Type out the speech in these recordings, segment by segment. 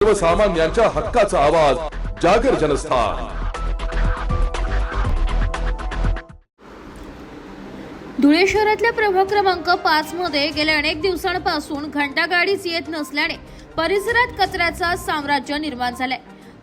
सर्वसामान्यांच्या हक्काचा आवाज जागर जनस्थान। धुळे शहरातल्या प्रभाग क्रमांक 5 मध्ये गेल्या अनेक दिवसांपासून घंटागाडीच येत नसल्याने परिसरात कचऱ्याचा साम्राज्य निर्माण झालंय।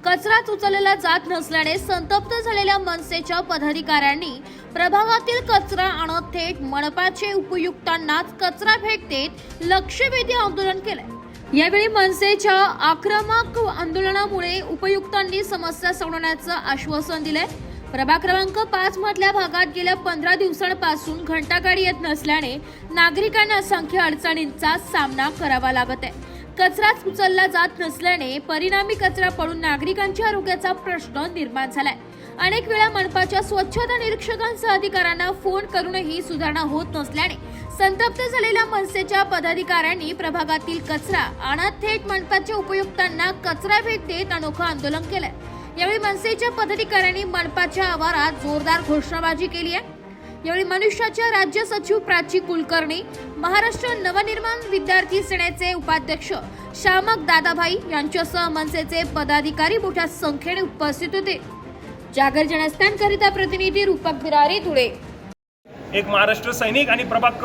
कचरा उचलला जात नसल्याने संतप्त झालेल्या मनसेच्या पदाधिकाऱ्यांनी प्रभागातील कचरा आणत थेट मनपाचे उपयुक्तांनाच कचरा फेक देत लक्षवेधी आंदोलन केलंय। यावेळी मनसेच्या आक्रमक आंदोलनामुळे उपयुक्तांनी समस्या सोडवण्याचं आश्वासन दिलंय। प्रभाग क्रमांक 5 मधल्या भागात गेल्या 15 दिवसांपासून घंटागाडी येत नसल्याने नागरिकांना असंख्य अडचणींचा सामना करावा लागत आहे। कचराच उचलला जात नसल्याने परिणामी कचरा पडून नागरिकांच्या आरोग्याचा प्रश्न निर्माण झालाय। अनेक वेळा मनपाच्या स्वच्छता निरीक्षकांसह अधिकाऱ्यांना फोन करूनही सुधारणा होत नसल्याने संतप्त झालेल्या मनसेच्या पदाधिकाऱ्यांनी प्रभागातील कचरा आणत थेट मनपाच्या उपयुक्तांना कचरा फेक देत अनोखं आंदोलन केलंय। यावेळी मनसेच्या पदाधिकाऱ्यांनी मनपाच्या आवारात जोरदार घोषणाबाजी केली आहे। यावेळी मनुष्याच्या राज्य सचिव प्राची कुलकर्णी, महाराष्ट्र नवनिर्माण विद्यार्थी सेनेचे उपाध्यक्ष श्यामक दादाभाई यांच्यासह मनसेचे पदाधिकारी मोठ्या संख्येने उपस्थित होते। जागर जनस्थान करिता प्रतिनिधी रूपक बिरारी, धुळे। एक महाराष्ट्र सैनिक आणि प्रभाग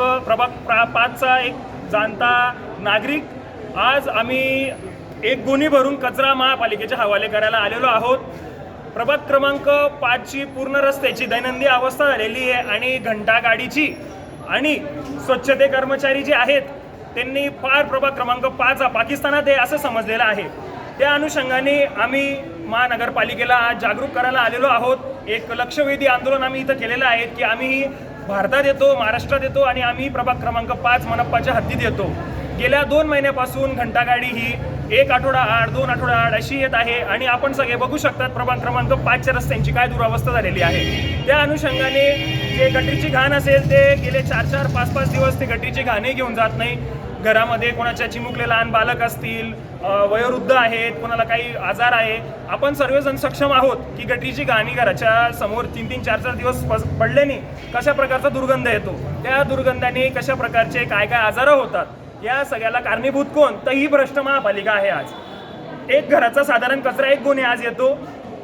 5चा एक जाणता नागरिक आज आम्ही एक गोणी भरून कचरा महापालिकेच्या हवाले करायला आलेलो आहोत। प्रभाग क्रमांक 5 ची पूर्ण रस्त्याची दैनंदिन अवस्था झालेली आहे आणि घंटागाडीची आणि स्वच्छते कर्मचारी जे आहेत त्यांनी फार प्रभाग क्रमांक 5 हा पाकिस्तानात आहे असं समजलेलं आहे। त्या अनुषंगाने आम्ही महानगरपालिकेला आज जागरूक करायला आलेलो आहोत। एक लक्षवेधी आंदोलन आम्ही इथं केलेलं आहे की आम्ही भारतात येतो, महाराष्ट्रात येतो आणि आम्ही प्रभाग क्रमांक 5 मनप्पाच्या हद्दीत येतो। गेल्या 2 महिन्यापासून घंटागाडी ही 1 आठवडा आड 2 आठवडा आड अशी येत आहे आणि आपण सगळे बघू शकतात प्रभाग क्रमांक 5च्या रस्त्यांची काय दुरावस्था झालेली आहे। त्या अनुषंगाने जे गटरीची घाण असेल ते गेले 4-4, 5-5 दिवस ते गटरीची घाणही घेऊन जात नाही। घरामध्ये कोणाच्या चिमुकले लहान बालक असतील, वयोवृद्ध आहेत, कोणाला काही आजार आहे, आपण सर्वजण सक्षम आहोत की गटरीची घाणी घराच्या समोर 3-3, 4-4 दिवस पडल्याने कशा प्रकारचा दुर्गंध येतो, त्या दुर्गंधाने कशा प्रकारचे काय काय आजार होतात, या सगळ्याला कारणीभूत कोण तर ही भ्रष्ट महापालिका आहे। आज एक घराचा साधारण कचरा 1 गोणी आज येतो,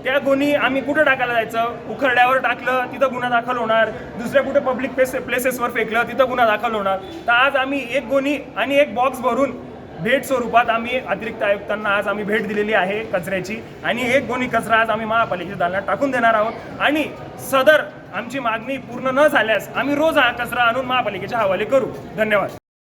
त्या गोणी आम्ही कुठं टाकायला जायचं, उखरड्यावर टाकलं तिथं गुन्हा दाखल होणार, दुसऱ्या कुठे पब्लिक प्लेसेसवर फेकलं तिथं गुन्हा दाखल होणार। तर आज आम्ही 1 गोणी आणि 1 बॉक्स भरून भेट स्वरूपात आम्ही अतिरिक्त आयुक्तांना आज आम्ही भेट दिलेली आहे कचऱ्याची आणि 1 गोणी कचरा आज आम्ही महापालिकेच्या दालनात टाकून देणार आहोत आणि सदर आमची मागणी पूर्ण न झाल्यास आम्ही रोज हा कचरा आणून महापालिकेच्या हवाले करू। धन्यवाद।